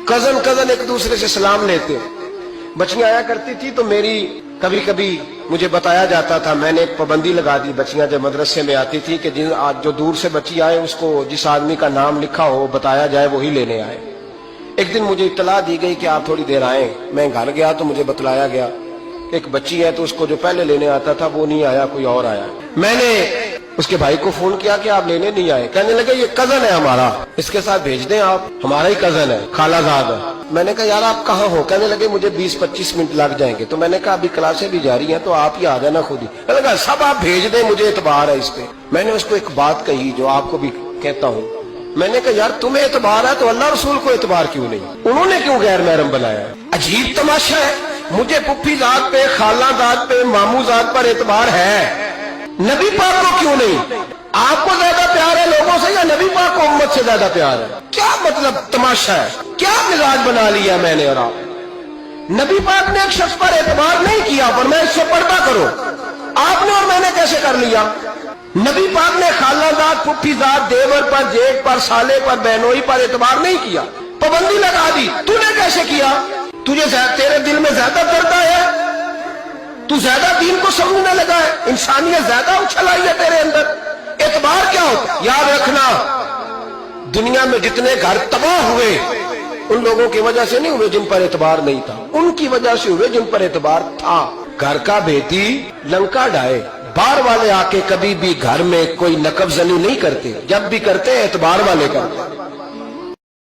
Cousin एक दूसरे से सलाम लेते। बच्चियां आया करती थी तो मेरी कभी कभी मुझे बताया जाता था, मैंने एक पाबंदी लगा दी, बच्चियां जब मदरसे में आती थी कि जो दूर से बच्ची आए उसको जिस आदमी का नाम लिखा हो बताया जाए वही लेने आए। एक दिन मुझे इत्तला दी गई कि आप थोड़ी देर आए। मैं घर गया तो मुझे बतलाया गया कि एक बच्ची है तो उसको जो पहले लेने आता था वो नहीं आया, कोई और आया। मैंने उसके भाई को फोन किया कि आप लेने नहीं आए। कहने लगे ये कजन है हमारा, इसके साथ भेज दें, आप हमारा ही कजन है, खालाजाद है। मैंने कहा यार आप कहाँ हो? कहने लगे मुझे 20-25 मिनट लग जाएंगे। तो मैंने कहा अभी क्लासें भी जारी हैं तो आप ही आ जाना खुद ही। कहने लगा सब आप भेज दें, मुझे एतबार है इस पे। मैंने उसको एक बात कही जो आपको भी कहता हूँ। मैंने कहा यार तुम्हें एतबार है तो अल्लाह रसूल को एतबार क्यों नहीं? उन्होंने क्यों गैर महरम बनाया? अजीब तमाशा है। मुझे पुप्पी जात पे, खाला जात पे, मामू जात पर एतबार है, नबी पाक को क्यों नहीं? आपको ज्यादा प्यार है लोगों से या नबी पाक को उम्मत से ज्यादा प्यार है? क्या मतलब तमाशा है? क्या मिजाज बना लिया मैंने और आप? नबी पाक ने एक शख्स पर एतबार नहीं किया, पर मैं इससे पर्दा करो। आपने और मैंने कैसे कर लिया? नबी पाक ने खालाजात, पुप्पीजात, देवर पर, जेठ पर, साले पर, बहनोई पर एतबार नहीं किया, पाबंदी लगा दी। तूने कैसे किया? तुझे तेरे दिल में ज्यादा दर्द है, तू ज्यादा दीन को समझने लगा है, इंसानियत ज्यादा उछल आई है तेरे अंदर। एतबार क्या होता? याद रखना दुनिया में जितने घर तबाह हुए उन लोगों की वजह से नहीं हुए जिन पर एतबार नहीं था, उनकी वजह से हुए जिन पर एतबार था। घर का बेटी लंका ढाए, बाहर वाले आके कभी भी घर में कोई नकब जनी नहीं करते, जब भी करते एतबार वाले करते।